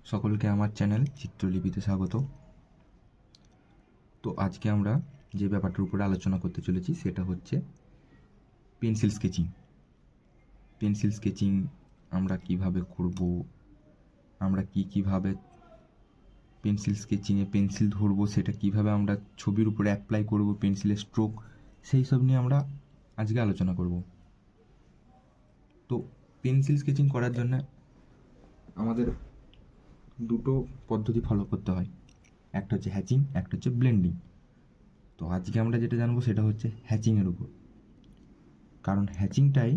সকলকে আমার চ্যানেল চিত্রলিপিতে স্বাগত। তো আজকে আমরা যে ব্যাপারটার উপরে আলোচনা করতে চলেছি সেটা হচ্ছে পেন্সিল স্কেচিং। পেন্সিল স্কেচিং আমরা কিভাবে করব, আমরা কীভাবে পেন্সিল স্কেচিংয়ে পেন্সিল ধরবো, সেটা কিভাবে আমরা ছবির উপরে অ্যাপ্লাই করব, পেন্সিলের স্ট্রোক, সেই সব নিয়ে আমরা আজকে আলোচনা করব। তো পেন্সিল স্কেচিং করার জন্য আমাদের দুটো পদ্ধতি ফলো করতে হয়, একটা হচ্ছে হ্যাচিং, একটা হচ্ছে ব্লেন্ডিং। তো আজকে আমরা যেটা জানবো সেটা হচ্ছে হ্যাচিংয়ের উপর, কারণ হ্যাচিংটাই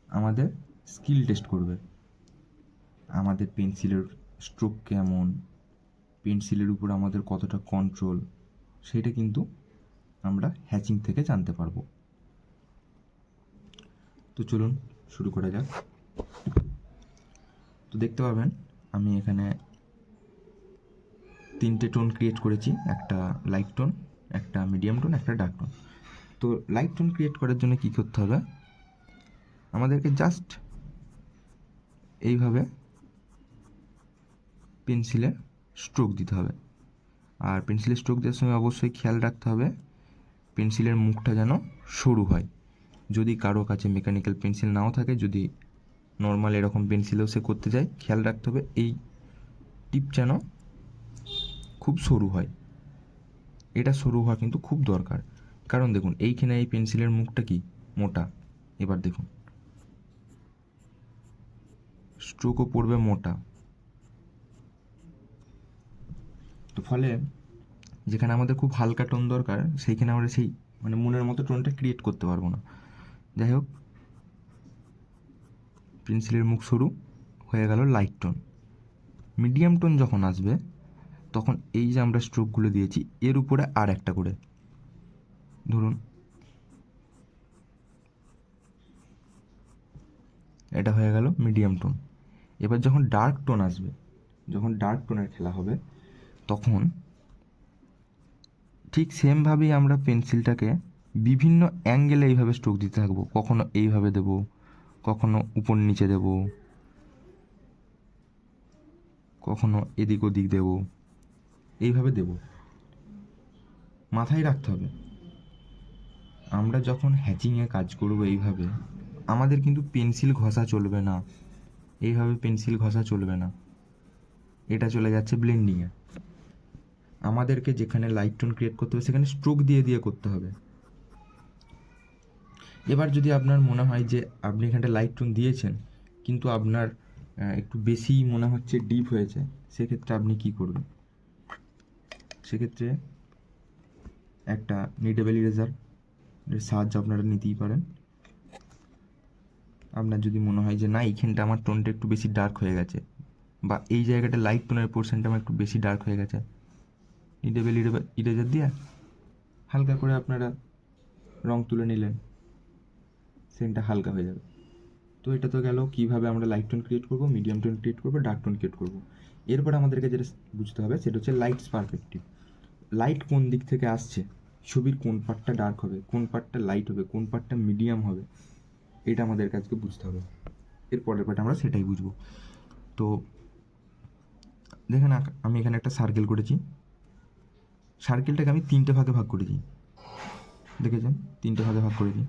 আমাদের স্কিল টেস্ট করবে, আমাদের পেন্সিলের স্ট্রোক কেমন, পেন্সিলের উপর আমাদের কতটা কন্ট্রোল, সেটা কিন্তু আমরা হ্যাচিং থেকে জানতে পারবো। তো চলুন শুরু করা যাক। তো দেখতে পাবেন আমি এখানে তিনটে টোন ক্রিয়েট করেছি, একটা লাইট টোন, একটা মিডিয়াম টোন, একটা ডার্ক টোন। তো লাইট টোন ক্রিয়েট করার জন্য কী করতে হবে, আমাদেরকে জাস্ট এইভাবে পেন্সিলে স্ট্রোক দিতে হবে। আর পেন্সিলের স্ট্রোক দেওয়ার সময় অবশ্যই খেয়াল রাখতে হবে পেন্সিলের মুখটা যেন সরু হয়। যদি কারো কাছে মেকানিক্যাল পেন্সিল নাও থাকে, যদি নর্মাল এরকম পেন্সিলেও সে করতে যায়, খেয়াল রাখতে হবে এই টিপ যেন খুব সরু হয়। এটা সরু হওয়া কিন্তু খুব দরকার, কারণ দেখুন এইখানে এই পেন্সিলের মুখটা কি মোটা, এবার দেখুন স্ট্রোকও পড়বে মোটা। তো ফলে যেখানে আমাদের খুব হালকা টোন দরকার, সেইখানে আমরা সেই মনের মতো টোনটা ক্রিয়েট করতে পারবো না। যাই হোক, পেন্সিলের মুখ সরু হয়ে গেল লাইট টোন। মিডিয়াম টোন যখন আসবে তখন এই যে আমরা স্ট্রোকগুলো দিয়েছি এর উপরে আর একটা করে ধরুন, এটা হয়ে গেল মিডিয়াম টোন। এবার যখন ডার্ক টোন আসবে, যখন ডার্ক টোনের খেলা হবে, তখন ঠিক সেমভাবেই আমরা পেন্সিলটাকে বিভিন্ন অ্যাঙ্গেলে এইভাবে স্ট্রোক দিতে থাকবো। কখনো এইভাবে দেব, কখনো উপর নিচে দেব, কখনো এদিক ওদিক দেব, এইভাবে দেব। মাথায় রাখতে হবে আমরা যখন হ্যাচিংয়ে কাজ করব এইভাবে, আমাদের কিন্তু পেন্সিল ঘষা চলবে না, এইভাবে পেন্সিল ঘষা চলবে না, এটা চলে যাচ্ছে ব্লেন্ডিংয়ে। আমাদেরকে যেখানে লাইট টোন ক্রিয়েট করতে হবে সেখানে স্ট্রোক দিয়ে দিয়ে করতে হবে। এবার যদি আপনার মনে হয় যে আপনি এখানটা লাইট টোন দিয়েছেন কিন্তু আপনার একটু বেশি মনে হচ্ছে ডিপ হয়েছে, সেক্ষেত্রে আপনি কী করবেন, সেক্ষেত্রে একটা নিডেবল ইরেজার সাহায্য আপনারা নিতেই পারেন। আপনার যদি মনে হয় যে না এইখানটা আমার টোনটা একটু বেশি ডার্ক হয়ে গেছে, বা এই জায়গাটা লাইট টোনের পোর্শনটা আমার একটু বেশি ডার্ক হয়ে গেছে, নিডেবল ইরেজার দিয়ে হালকা করে আপনারা রং তুলে নিলেন, সেন্টটা হালকা হয়ে যাবে। তো এটা তো গেল কীভাবে আমরা লাইট টোন ক্রিয়েট করবো, মিডিয়াম টোন ক্রিয়েট করবো, ডার্ক টোন ক্রিয়েট করবো। এরপর আমাদেরকে যেটা বুঝতে হবে সেটা হচ্ছে লাইটস পারস্পেক্টিভ। লাইট কোন দিক থেকে আসছে, ছবির কোন পার্টটা ডার্ক হবে, কোন পার্টটা লাইট হবে, কোন পার্টটা মিডিয়াম হবে, এটা আমাদের কাছকে বুঝতে হবে। এর পরের পার্ট আমরা সেটাই বুঝবো। তো দেখেন আমি এখানে একটা সার্কেল করেছি, সার্কেলটাকে আমি তিনটে ভাগে ভাগ করেছি, দেখেছেন তিনটে ভাগে ভাগ করেছি।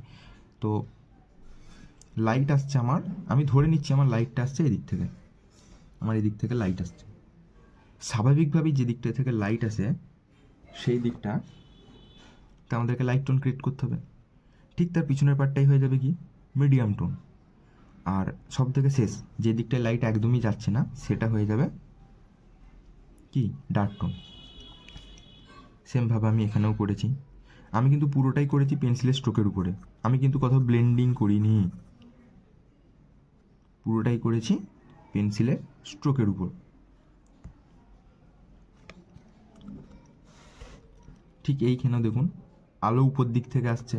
তো লাইট আসছে আমার, আমি ধরে নিচ্ছি আমার লাইটটা আসছে এদিক থেকে, আমার এদিক থেকে লাইট আসছে। স্বাভাবিকভাবেই যে দিকটা থেকে লাইট আসে সেই দিকটা তা আমাদেরকে লাইট টোন ক্রিয়েট করতে হবে। ঠিক তার পিছনের পার্টটাই হয়ে যাবে কি মিডিয়াম টোন, আর সব থেকে শেষ যে দিকটায় লাইট একদমই যাচ্ছে না সেটা হয়ে যাবে কি ডার্ক টোন। সেমভাবে আমি এখানেও করেছি, আমি কিন্তু পুরোটাই করেছি পেন্সিলের স্ট্রোকের উপরে, আমি কিন্তু কোথাও ব্লেন্ডিং করিনি, পুরোটাই করেছি পেন্সিলের স্ট্রোকের উপর। ঠিক এইখানেও দেখুন আলো উপর দিক থেকে আসছে,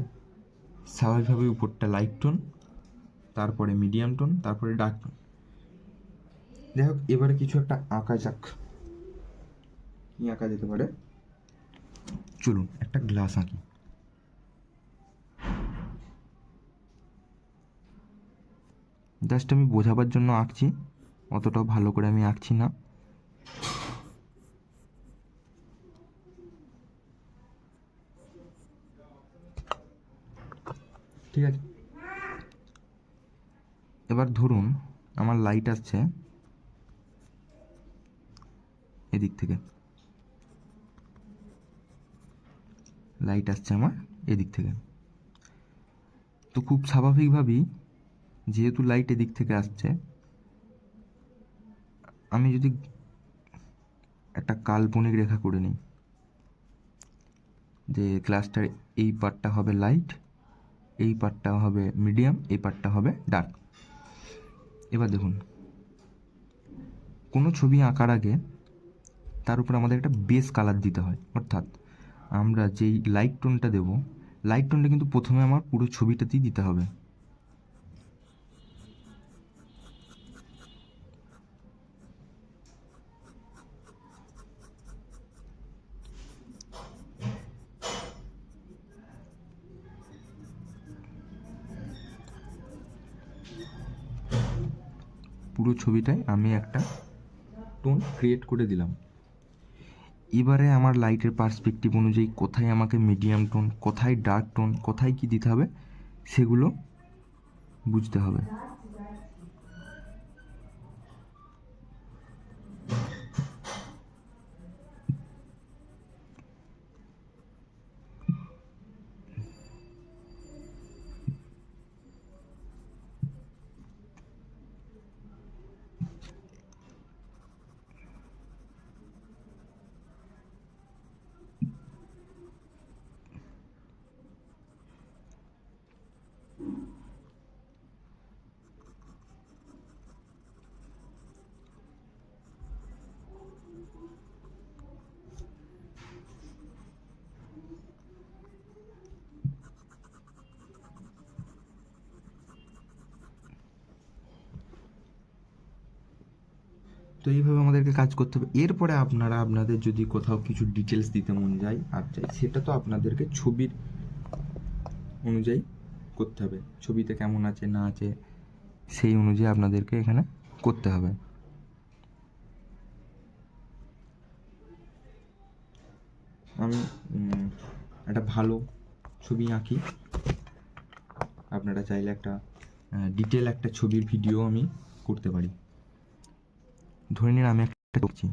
স্বাভাবিকভাবে উপরটা লাইট টোন, তারপরে মিডিয়াম টোন, তারপরে ডার্ক টোন। যাই হোক, এবারে কিছু একটা আঁকা যাক। কী আঁকা যেতে পারে, চলুন একটা গ্লাস আঁকি। জাস্ট আমি বোঝাবার জন্য আঁকছি, অতটাও ভালো করে আমি আঁকছি না, ঠিক আছে। এবার ধরুন আমার লাইট আসছে এদিক থেকে, লাইট আসছে আমার এদিক থেকে। তো খুব স্বাভাবিকভাবেই যেহেতু লাইট এদিক থেকে আসছে, আমি যদি একটা কাল্পনিক রেখা করে নিই যে গ্লাসটার এই পার্টটা হবে লাইট, এই পার্টটা হবে মিডিয়াম, এই পার্টটা হবে ডার্ক। এবার দেখুন, কোনো ছবি আঁকার আগে তার উপর আমাদের একটা বেস কালার দিতে হয়, অর্থাৎ আমরা যেই লাইট টোনটা দেবো, লাইট টোনটা কিন্তু প্রথমে আমার পুরো ছবিটাতেই দিতে হবে। পুরো ছবিটায় আমি একটা টোন ক্রিয়েট করে দিলাম। এবারে আমার লাইটের পার্সপেক্টিভ অনুযায়ী কোথায় আমাকে মিডিয়াম টোন, কোথায় ডার্ক টোন, কোথায় কী দিতে হবে সেগুলো বুঝতে হবে। তো এইভাবে আমাদেরকে কাজ করতে হবে। এরপরে আপনারা আপনাদের যদি কোথাও কিছু ডিটেলস দিতে মন যায় আর চাই, সেটা তো আপনাদেরকে ছবির অনুযায়ী করতে হবে, ছবিতে কেমন আছে না আছে সেই অনুযায়ী আপনাদেরকে এখানে করতে হবে। আমি একটা ভালো ছবি আঁকি, আপনারা চাইলে একটা ডিটেল একটা ছবির ভিডিও আমি করতে পারি। ধরে নিন আমি একটা করছি,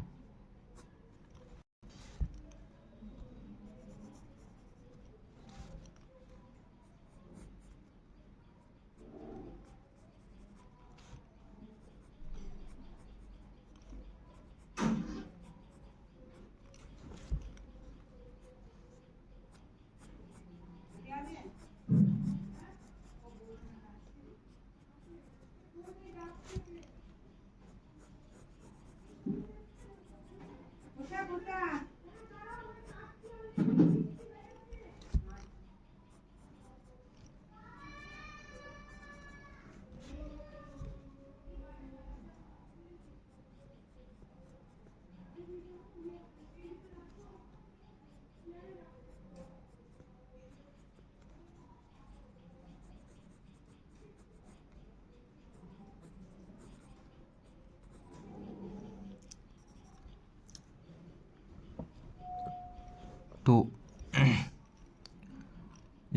তো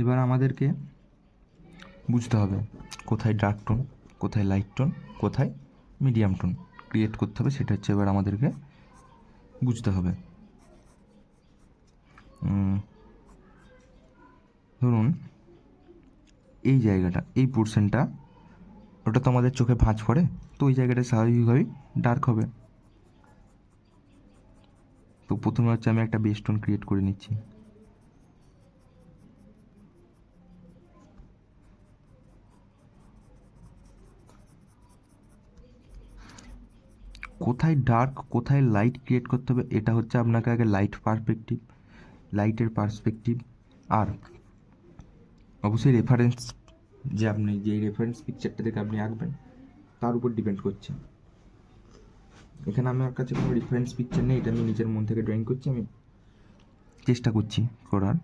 এবার আমাদেরকে বুঝতে হবে কোথায় ডার্ক টোন, কোথায় লাইট টোন, কোথায় মিডিয়াম টোন ক্রিয়েট করতে হবে, সেটা হচ্ছে এবার আমাদেরকে বুঝতে হবে। ধরুন এই জায়গাটা, এই পোর্শনটা, ওটা তো আমাদের চোখে ভাঁজ পড়ে, তো ওই জায়গাটা স্বাভাবিকভাবেই ডার্ক হবে। তো প্রথমে হচ্ছে আমি একটা বেস টোন ক্রিয়েট করে নিচ্ছি। কোথায় ডার্ক কোথায় লাইট ক্রিয়েট করতে হবে, এটা হচ্ছে আপনাকে আগে লাইটের পার্সপেক্টিভ আর অবশ্যই রেফারেন্স, যে আপনি যেই রেফারেন্স পিকচারটা থেকে আপনি আঁকবেন তার উপর ডিপেন্ড করছে। এখানে আমার কাছে কোনো রেফারেন্স পিকচার নেই, এটা আমি নিজের মন থেকে ড্রয়িং করছি, আমি চেষ্টা করছি করার।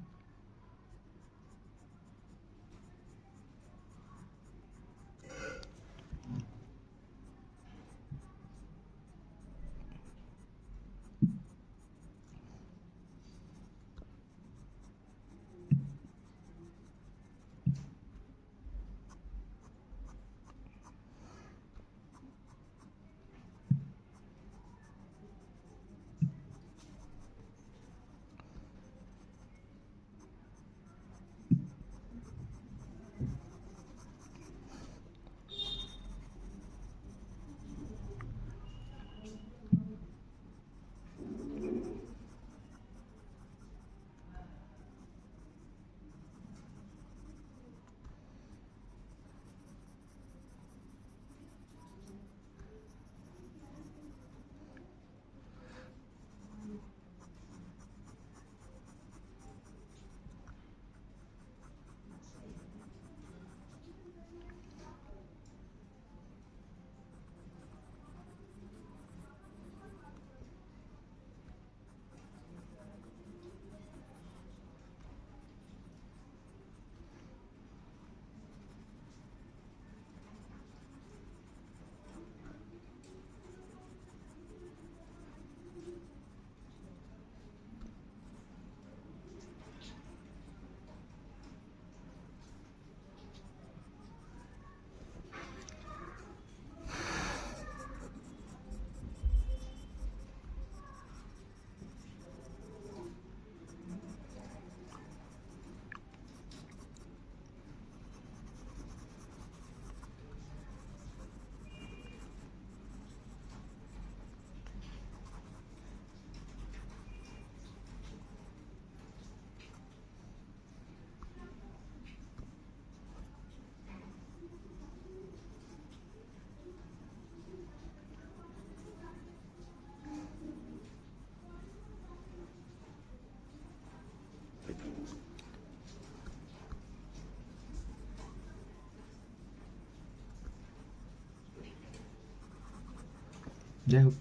যাই হোক,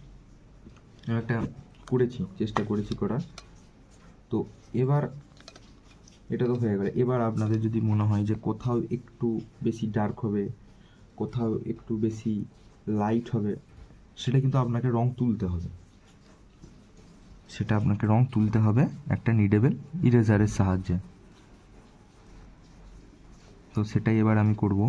আমি একটা চেষ্টা করেছি করার। তো এবার এটা তো হয়ে গেল। এবার আপনাদের যদি মনে হয় যে কোথাও একটু বেশি ডার্ক হবে, কোথাও একটু বেশি লাইট হবে, সেটা কিন্তু আপনাকে রং তুলতে হবে। একটা নিডেবল ইরেজারের সাহায্যে। তো সেটাই এবার আমি করব।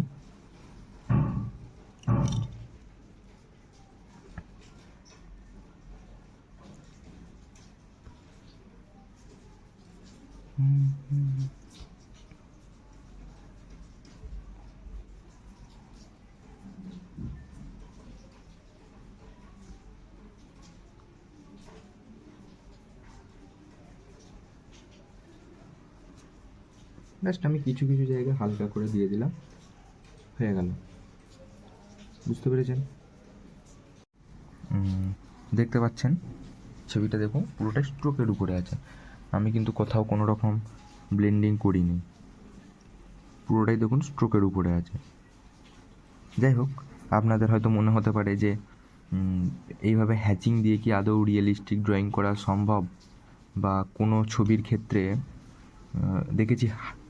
জাস্ট আমি কিছু কিছু জায়গায় হালকা করে দিয়ে দিলাম, হয়ে গেল। বুঝতে পেরেছেন? দেখতে পাচ্ছেন ছবিটা, দেখুন পুরোটাই স্ট্রোকের উপরে আছে। আমি কিন্তু কোথাও কোনো রকম ব্লেন্ডিং করিনি, পুরোটাই দেখুন স্ট্রোকের উপরে আছে। যাই হোক, আপনাদের হয়তো মনে হতে পারে যে এইভাবে হ্যাচিং দিয়ে কি আদৌ রিয়েলিস্টিক ড্রয়িং করা সম্ভব, বা কোনো ছবির ক্ষেত্রে দেখেছি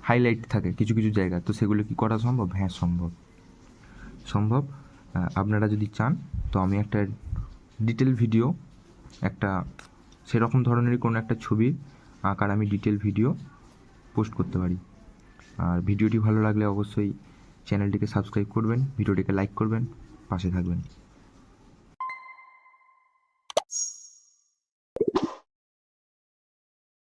হাইলাইট থাকে কিছু কিছু জায়গা, তো সেগুলো কি করা সম্ভব? হ্যাঁ, সম্ভব। আপনারা যদি চান তো আমি একটা ডিটেল ভিডিও, একটা সেরকম ধরনেরই কোনো একটা ছবির আঁকার আমি ডিটেল ভিডিও পোস্ট করতে পারি। আর ভিডিওটি ভালো লাগলে অবশ্যই চ্যানেলটিকে সাবস্ক্রাইব করবেন, ভিডিওটিকে লাইক করবেন, পাশে থাকবেন।